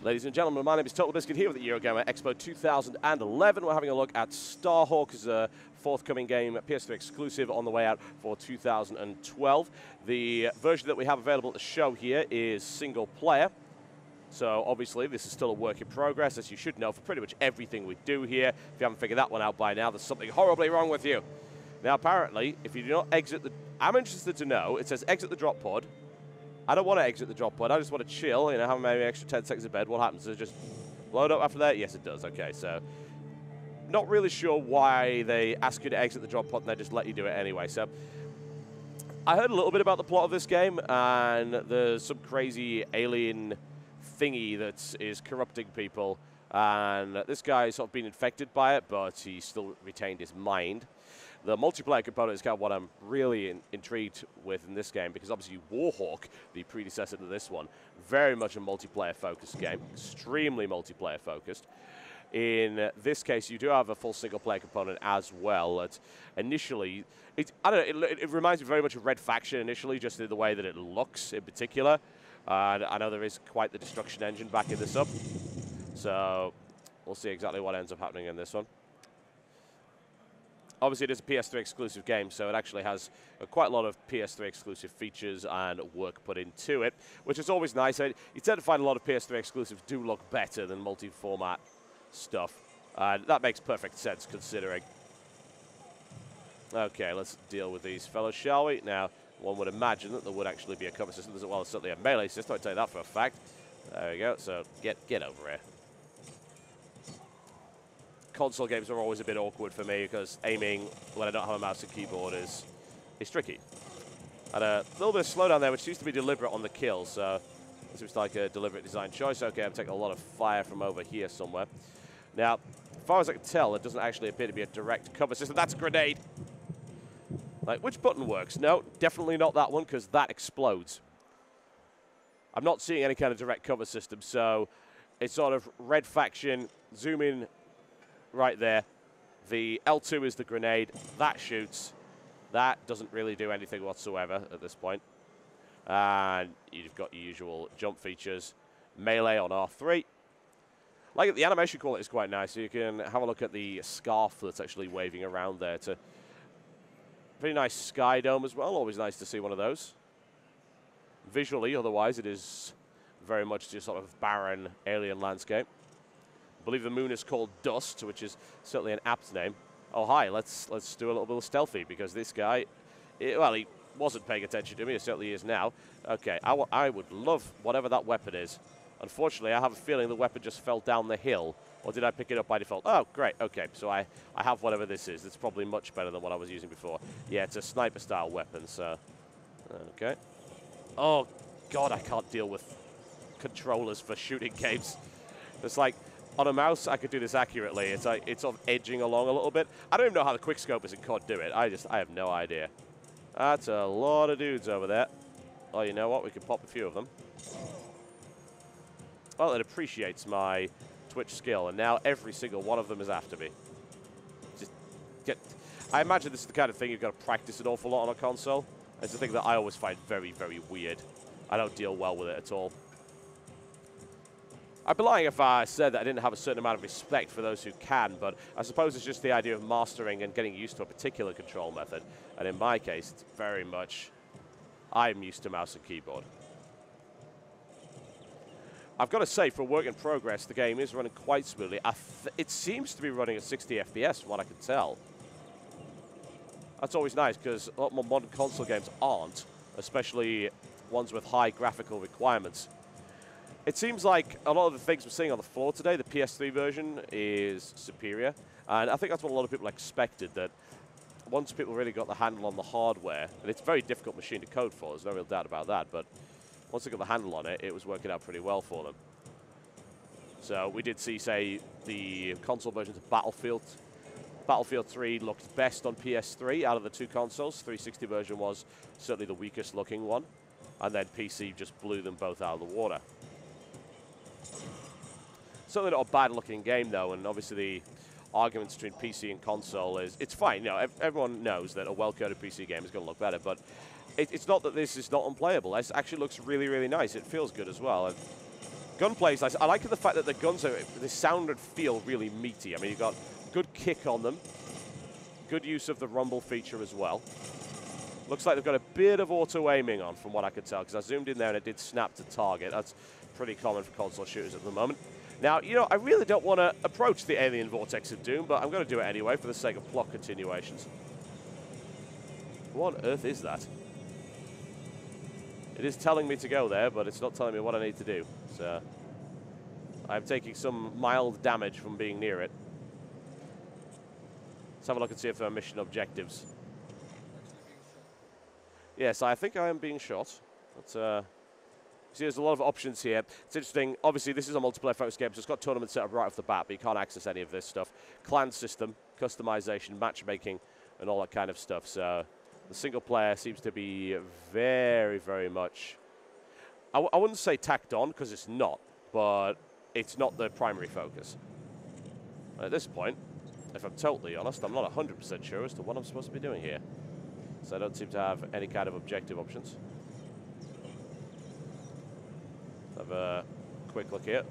Ladies and gentlemen, my name is TotalBiscuit here with the Eurogamer Expo 2011. We're having a look at Starhawk as a forthcoming game, PS3 exclusive on the way out for 2012. The version that we have available at the show here is single player. So obviously this is still a work in progress, as you should know for pretty much everything we do here. If you haven't figured that one out by now, there's something horribly wrong with you. Now apparently, if you do not exit the... I'm interested to know, it says exit the drop pod. I don't want to exit the drop pod. I just want to chill, you know, have maybe an extra 10 seconds of bed. What happens? Does it just blow it up after that? Yes, it does. Okay, so not really sure why they ask you to exit the drop pod and they just let you do it anyway. So I heard a little bit about the plot of this game, and there's some crazy alien thingy that is corrupting people, and this guy's sort of been infected by it, but he still retained his mind. The multiplayer component is kind of what I'm really intrigued with in this game, because obviously Warhawk, the predecessor to this one, very much a multiplayer-focused game, extremely multiplayer-focused. In this case, you do have a full single-player component as well. Initially, I don't know, it reminds me very much of Red Faction initially, just in the way that it looks in particular. I know there is quite the destruction engine backing this up, so we'll see exactly what ends up happening in this one. Obviously, it is a PS3 exclusive game, so it actually has quite a lot of PS3 exclusive features and work put into it, which is always nice. You tend to find a lot of PS3 exclusives do look better than multi-format stuff. That makes perfect sense, considering. Okay, let's deal with these fellows, shall we? Now, one would imagine that there would actually be a cover system. There's, well, certainly a melee system, I'd tell you that for a fact. There we go, so get over here. Console games are always a bit awkward for me because aiming when I don't have a mouse and keyboard is tricky. And a little bit of slowdown there, which seems to be deliberate on the kill, so it seems like a deliberate design choice. Okay, I'm taking a lot of fire from over here somewhere. Now, as far as I can tell, it doesn't actually appear to be a direct cover system. That's a grenade! Like, which button works? No, definitely not that one, because that explodes. I'm not seeing any kind of direct cover system, so it's sort of Red Faction, zoom in right there. The L2 is the grenade. That shoots. That doesn't really do anything whatsoever at this point. And you've got your usual jump features. Melee on R3. Like, the animation quality is quite nice. So you can have a look at the scarf that's actually waving around there. It's a pretty nice sky dome as well. Always nice to see one of those. Visually, otherwise, it is very much just sort of barren alien landscape. I believe the moon is called Dust, which is certainly an apt name. Oh, hi, let's do a little bit of stealthy, because this guy, well, he wasn't paying attention to me. He certainly is now. Okay, I would love whatever that weapon is. Unfortunately, I have a feeling the weapon just fell down the hill, or did I pick it up by default? Oh, great, okay, so I have whatever this is. It's probably much better than what I was using before. Yeah, it's a sniper-style weapon, so, okay. Oh, God, I can't deal with controllers for shooting games. It's like, on a mouse, I could do this accurately. It's like, it's sort of edging along a little bit. I don't even know how the quickscopers in COD do it. I have no idea. That's a lot of dudes over there. Oh, you know what? We can pop a few of them. Well, it appreciates my Twitch skill, and now every single one of them is after me. Just get... I imagine this is the kind of thing you've got to practice an awful lot on a console. It's the thing that I always find very, very weird. I don't deal well with it at all. I'd be lying if I said that I didn't have a certain amount of respect for those who can, but I suppose it's just the idea of mastering and getting used to a particular control method. And in my case, it's very much, I'm used to mouse and keyboard. I've got to say, for work in progress, the game is running quite smoothly. It seems to be running at 60 FPS, from what I can tell. That's always nice, because a lot more modern console games aren't, especially ones with high graphical requirements. It seems like a lot of the things we're seeing on the floor today, the PS3 version is superior. And I think that's what a lot of people expected, that once people really got the handle on the hardware, and it's a very difficult machine to code for, there's no real doubt about that, but once they got the handle on it, it was working out pretty well for them. So we did see, say, the console versions of Battlefield 3 looked best on PS3 out of the two consoles. 360 version was certainly the weakest looking one. And then PC just blew them both out of the water. Certainly not a bad-looking game, though, and obviously the arguments between PC and console is, it's fine. You know, everyone knows that a well-coded PC game is going to look better, but it's not that this is not unplayable. It actually looks really, really nice. It feels good as well. Gunplay is nice. I like the fact that the guns they sound and feel really meaty. I mean, you've got good kick on them. Good use of the rumble feature as well. Looks like they've got a bit of auto-aiming on, from what I could tell, because I zoomed in there and it did snap to target. That's pretty common for console shooters at the moment. Now, you know, I really don't want to approach the alien vortex of doom, but I'm going to do it anyway for the sake of plot continuations. What on earth is that? It is telling me to go there, but it's not telling me what I need to do. So I'm taking some mild damage from being near it. Let's have a look and see if there are mission objectives. Yes, I think I am being shot. But, see, there's a lot of options here. It's interesting. Obviously, this is a multiplayer-focused game, so it's got tournaments set up right off the bat, but you can't access any of this stuff. Clan system, customization, matchmaking, and all that kind of stuff. So the single player seems to be very, very much... I wouldn't say tacked on, because it's not, but it's not the primary focus. And at this point, if I'm totally honest, I'm not 100% sure as to what I'm supposed to be doing here. So I don't seem to have any kind of objective options. Let's have a quick look here.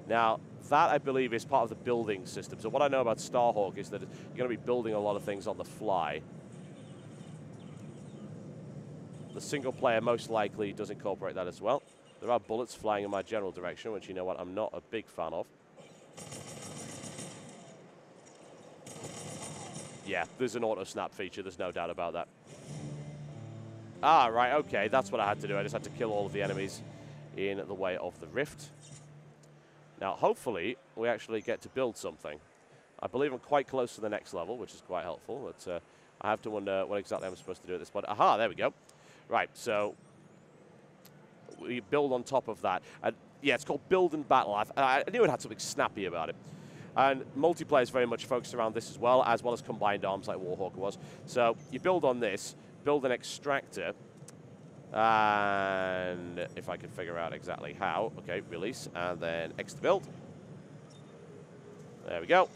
Now, that, I believe, is part of the building system. So what I know about Starhawk is that you're going to be building a lot of things on the fly. The single player most likely does incorporate that as well. There are bullets flying in my general direction, which, you know what, I'm not a big fan of. Yeah, there's an auto-snap feature. There's no doubt about that. Ah, right, okay. That's what I had to do. I just had to kill all of the enemies in the way of the rift. Now, hopefully, we actually get to build something. I believe I'm quite close to the next level, which is quite helpful. But I have to wonder what exactly I'm supposed to do at this point. Aha, there we go. Right, so we build on top of that. And yeah, it's called Build and Battle. I knew it had something snappy about it. And multiplayer is very much focused around this as well as combined arms like Warhawk was. So you build on this, build an extractor, and if I can figure out exactly how, okay, release, and then X to build. There we go.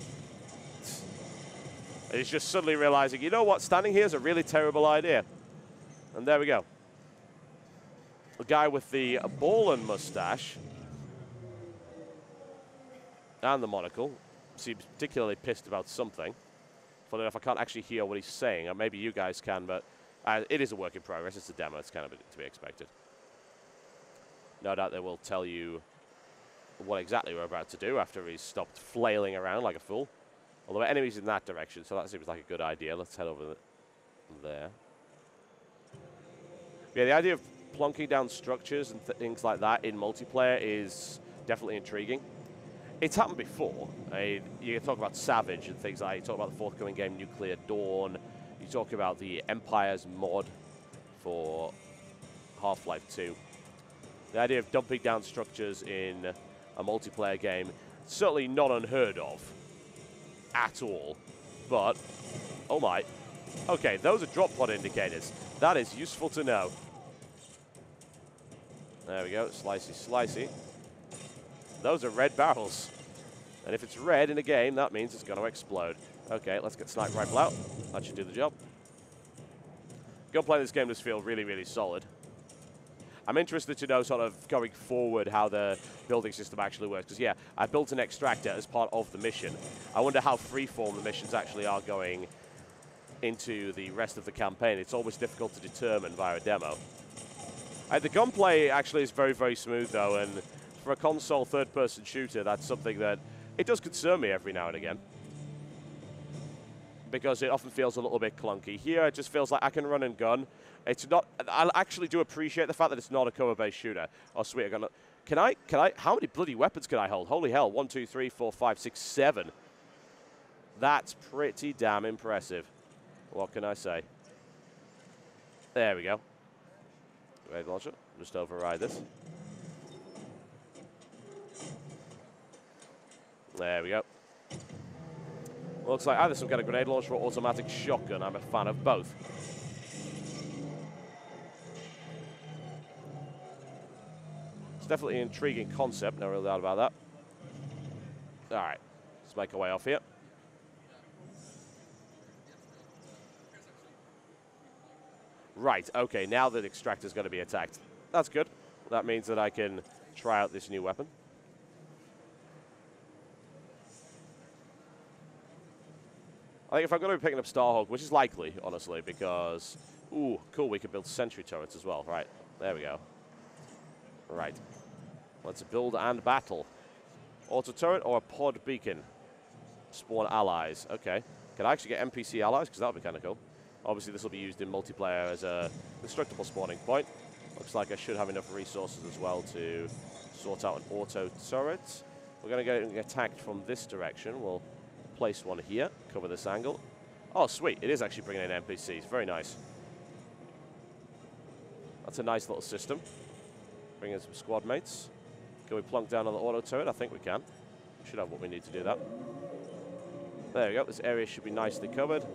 And it's just suddenly realizing, you know what, standing here is a really terrible idea. And there we go. The guy with the ball and mustache and the monocle seems particularly pissed about something. Funny enough, I can't actually hear what he's saying. Or maybe you guys can, but it is a work in progress. It's a demo. It's kind of to be expected. No doubt they will tell you what exactly we're about to do after he's stopped flailing around like a fool. Although enemies in that direction, so that seems like a good idea. Let's head over there. Yeah, the idea of plonking down structures and things like that in multiplayer is definitely intriguing. It's happened before. You talk about Savage and things like that. You talk about the forthcoming game Nuclear Dawn. You talk about the Empire's mod for Half-Life 2. The idea of dumping down structures in a multiplayer game, certainly not unheard of at all. But, oh my. Okay, those are drop pod indicators. That is useful to know. There we go, slicey, slicey. Those are red barrels. And if it's red in a game, that means it's going to explode. Okay, let's get sniper rifle out. That should do the job. Gunplay in this game does feel really, really solid. I'm interested to know sort of going forward how the building system actually works. Because, yeah, I built an extractor as part of the mission. I wonder how freeform the missions actually are going into the rest of the campaign. It's always difficult to determine via a demo. The gunplay actually is very, very smooth, though, and for a console third-person shooter, that's something that it does concern me every now and again, because it often feels a little bit clunky. Here, it just feels like I can run and gun. It's not. I actually do appreciate the fact that it's not a cover-based shooter. Oh, sweet! Can I? How many bloody weapons can I hold? Holy hell! 1, 2, 3, 4, 5, 6, 7. That's pretty damn impressive. What can I say? There we go. Grenade launcher. Just override this. There we go. Looks like either some kind of grenade launcher or automatic shotgun. I'm a fan of both. It's definitely an intriguing concept, no real doubt about that. All right, let's make our way off here. Right, okay, now the extractor's going to be attacked. That's good. That means that I can try out this new weapon. I think if I'm going to be picking up Starhawk, which is likely, honestly, because... Ooh, cool, we can build sentry turrets as well. Right, there we go. Right. Let's build and battle. Auto turret or a pod beacon? Spawn allies. Okay. Can I actually get NPC allies? Because that would be kind of cool. Obviously, this will be used in multiplayer as a destructible spawning point. Looks like I should have enough resources as well to sort out an auto turret. We're going to get attacked from this direction. We'll place one here, cover this angle. Oh, sweet. It is actually bringing in NPCs. Very nice. That's a nice little system. Bring in some squad mates. Can we plunk down on the auto turret? I think we can. We should have what we need to do that. There we go. This area should be nicely covered.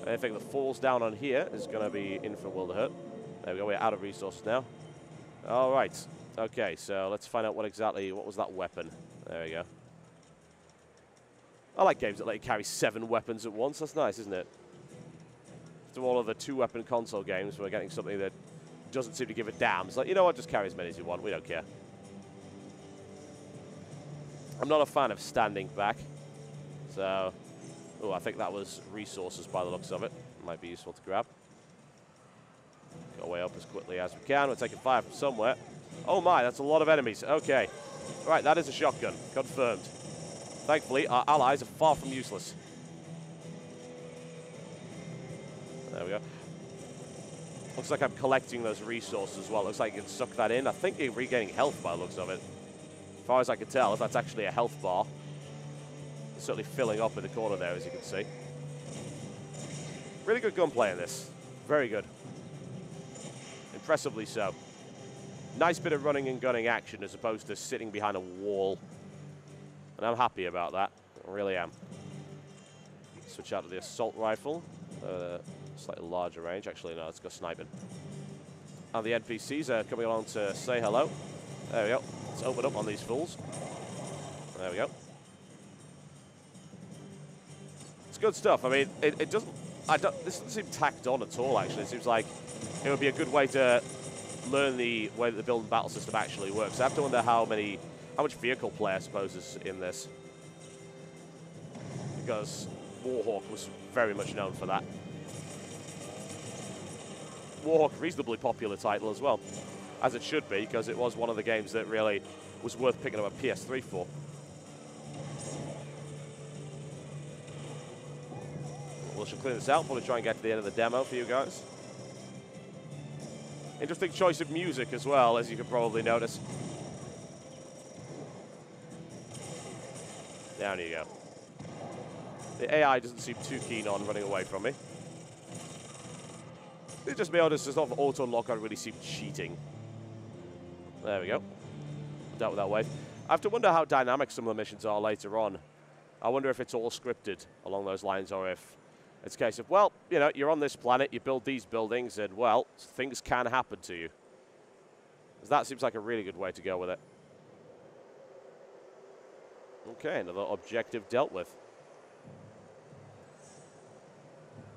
Anything that falls down on here is going to be in for a world of hurt. There we go. We're out of resources now. All right. Okay, so let's find out what was that weapon. There we go. I like games that let you carry 7 weapons at once. That's nice, isn't it? To all of the 2-weapon console games, we're getting something that doesn't seem to give a damn. It's like, you know what, just carry as many as you want. We don't care. I'm not a fan of standing back. So, oh, I think that was resources by the looks of it. Might be useful to grab. Go way up as quickly as we can. We're taking fire from somewhere. Oh my, that's a lot of enemies. Okay. Right, that is a shotgun. Confirmed. Thankfully, our allies are far from useless. There we go. Looks like I'm collecting those resources as well. Looks like you can suck that in. I think you're regaining health by the looks of it. As far as I can tell, if that's actually a health bar. It's certainly filling up in the corner there, as you can see. Really good gunplay in this. Very good. Impressively so. Nice bit of running and gunning action as opposed to sitting behind a wall. And I'm happy about that. I really am. Switch out to the assault rifle. Slightly larger range. Actually, no, let's go sniping. And the NPCs are coming along to say hello. There we go. Let's open up on these fools. There we go. It's good stuff. I mean, it doesn't... this doesn't seem tacked on at all, actually. It seems like it would be a good way to learn the way that the build and battle system actually works. I have to wonder how much vehicle play, I suppose, is in this. Because Warhawk was very much known for that. Warhawk, reasonably popular title as well, as it should be, because it was one of the games that really was worth picking up a PS3 for. We should clear this out. Probably try and get to the end of the demo for you guys. Interesting choice of music as well, as you can probably notice. Down you go. The AI doesn't seem too keen on running away from me. Just be honest, it's not auto lock. I really seem cheating. There we go. Dealt with that wave. I have to wonder how dynamic some of the missions are later on. I wonder if it's all scripted along those lines, or if it's a case of, well, you know, you're on this planet, you build these buildings, and, well, things can happen to you. That seems like a really good way to go with it. Okay, another objective dealt with.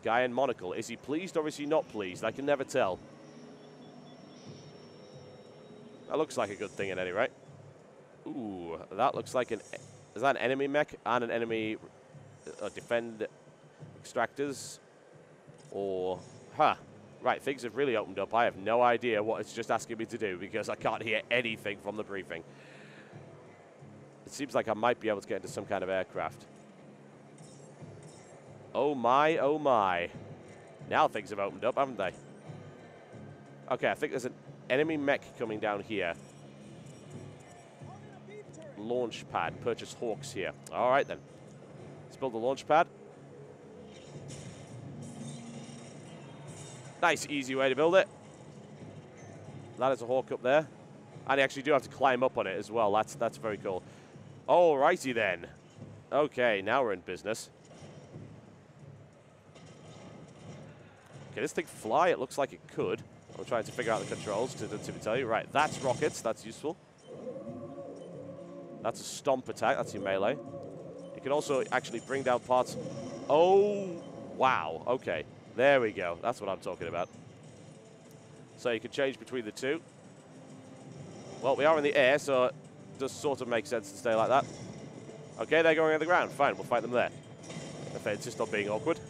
Guy in monocle. Is he pleased or is he not pleased? I can never tell. That looks like a good thing at any rate. Ooh, that looks like an... Is that an enemy mech and an enemy defend extractors? Or... Huh. Right, things have really opened up. I have no idea what it's just asking me to do because I can't hear anything from the briefing. It seems like I might be able to get into some kind of aircraft. Oh my, oh my. Now things have opened up, haven't they? Okay, I think there's an enemy mech coming down here. Launch pad. Purchase Hawks here. All right, then. Let's build the launch pad. Nice, easy way to build it. That is a Hawk up there. And you actually do have to climb up on it as well. That's very cool. All righty, then. Okay, now we're in business. Can this thing fly? It looks like it could. I'm trying to figure out the controls to tell you. Right, that's rockets. That's useful. That's a stomp attack. That's your melee. You can also actually bring down parts. Oh, wow. Okay, there we go. That's what I'm talking about. So you can change between the two. Well, we are in the air, so it does sort of make sense to stay like that. Okay, they're going on the ground. Fine, we'll fight them there. If they insist on being awkward.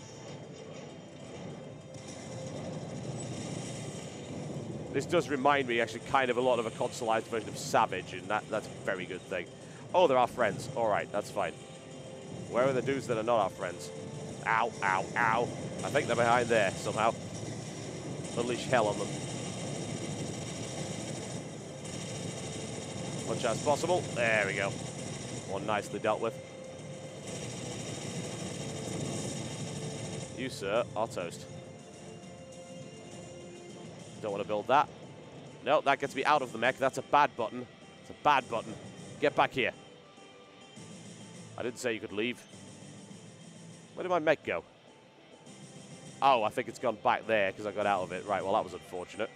This does remind me, actually, kind of a lot of a consoleized version of Savage, and that's a very good thing. Oh, they're our friends. All right, that's fine. Where are the dudes that are not our friends? Ow, ow, ow. I think they're behind there, somehow. Unleash hell on them. Much as possible. There we go. One nicely dealt with. You, sir, are toast. Don't want to build that. No, that gets me out of the mech. That's a bad button. It's a bad button. Get back here. I didn't say you could leave. Where did my mech go? Oh, I think it's gone back there because I got out of it. Right, well, that was unfortunate.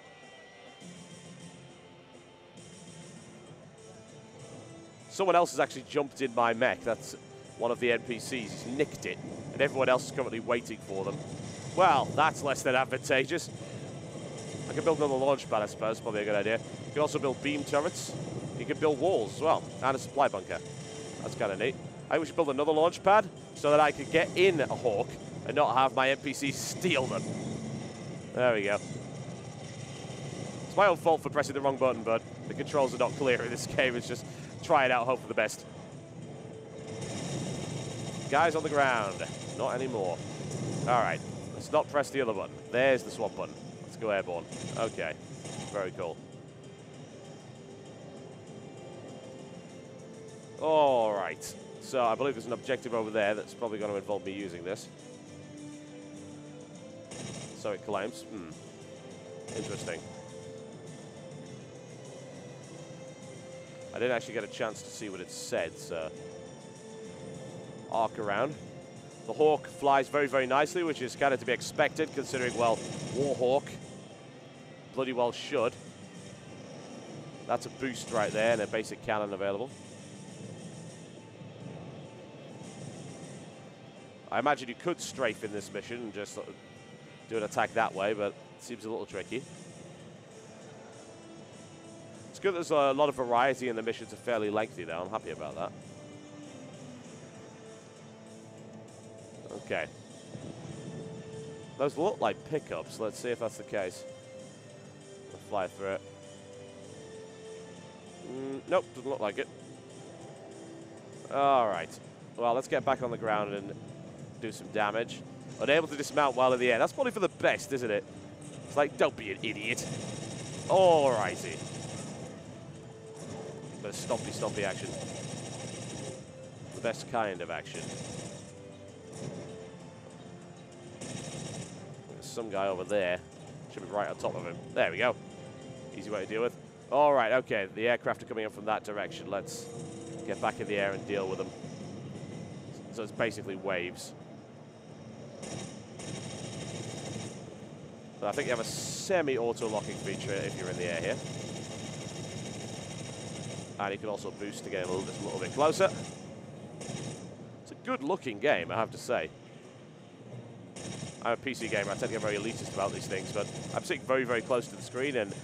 Someone else has actually jumped in my mech. That's one of the NPCs. He's nicked it, and everyone else is currently waiting for them. Well, that's less than advantageous. I can build another launch pad, I suppose. Probably a good idea. You can also build beam turrets. You can build walls as well, and a supply bunker. That's kind of neat. I think we should build another launch pad so that I can get in a Hawk and not have my NPCs steal them. There we go. It's my own fault for pressing the wrong button, but the controls are not clear in this game. It's just try it out, hope for the best. Guys on the ground. Not anymore. All right. Let's not press the other button. There's the swap button. Let's go airborne. Okay. Very cool. All right. So I believe there's an objective over there that's probably going to involve me using this. So it claims. Interesting. I didn't actually get a chance to see what it said, so arc around. The Hawk flies very, very nicely, which is kind of to be expected, considering, well, Warhawk bloody well should. That's a boost right there, and a basic cannon available. I imagine you could strafe in this mission and just sort of do an attack that way, but it seems a little tricky. It's good there's a lot of variety and the missions are fairly lengthy, though. I'm happy about that. Okay. Those look like pickups. Let's see if that's the case. We'll fly through it. Nope, doesn't look like it. All right. Well, let's get back on the ground and do some damage. Unable to dismount while in the air. That's probably for the best, isn't it? It's like, don't be an idiot. All righty. Bit of stompy action. The best kind of action. There's some guy over there. Should be right on top of him. There we go. Easy way to deal with. All right, okay. The aircraft are coming up from that direction. Let's get back in the air and deal with them. So it's basically waves. But I think you have a semi-auto-locking feature if you're in the air here. And you can also boost to get a little bit closer. It's a good-looking game, I have to say. I'm a PC gamer. I tend to get very elitist about these things, but I'm sitting very, very close to the screen, and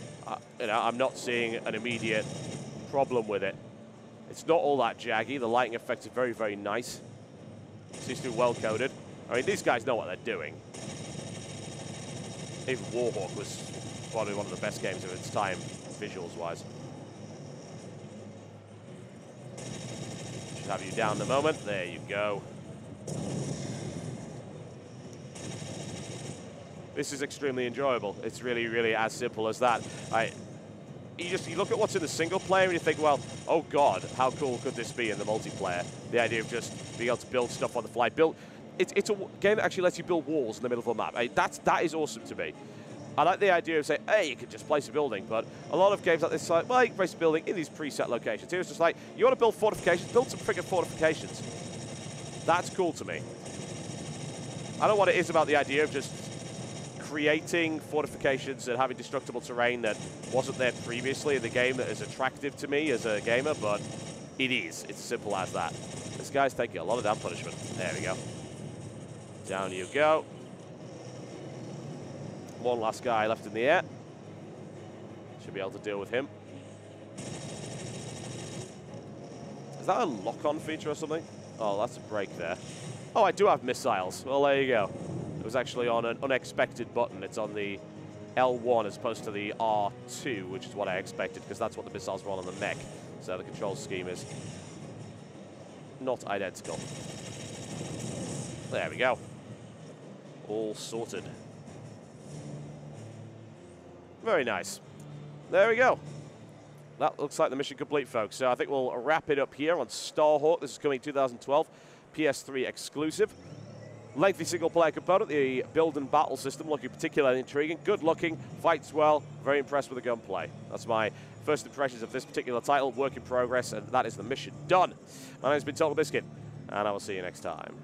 you know, I'm not seeing an immediate problem with it. It's not all that jaggy. The lighting effects are very, very nice. It seems to be well-coded. I mean, these guys know what they're doing. Even Warhawk was probably one of the best games of its time, visuals-wise. Should have you down the moment. There you go. This is extremely enjoyable. It's really, really as simple as that. You look at what's in the single player and you think, well, oh god, how cool could this be in the multiplayer? The idea of just being able to build stuff on the fly. It's a game that actually lets you build walls in the middle of a map. That is awesome to me. I like the idea of saying, hey, you can just place a building, but a lot of games like this, like, well, you can place a building in these preset locations. Here it's just like, you want to build fortifications? Build some freaking fortifications. That's cool to me. I don't know what it is about the idea of just creating fortifications and having destructible terrain that wasn't there previously in the game that is attractive to me as a gamer, but it is. It's as simple as that. This guy's taking a lot of damn punishment. There we go. Down you go. One last guy left in the air. Should be able to deal with him. Is that a lock-on feature or something? Oh, that's a break there. Oh, I do have missiles. Well, there you go. It was actually on an unexpected button. It's on the L1 as opposed to the R2, which is what I expected, because that's what the missiles were on the Mech. So the control scheme is not identical. There we go. All sorted. Very nice. There we go. That looks like the mission complete, folks. So I think we'll wrap it up here on Starhawk. This is coming 2012, PS3 exclusive. Lengthy single-player component, the build and battle system looking particularly intriguing. Good-looking, fights well, very impressed with the gunplay. That's my first impressions of this particular title, work in progress, and that is the mission done. My name's been TotalBiscuit, and I will see you next time.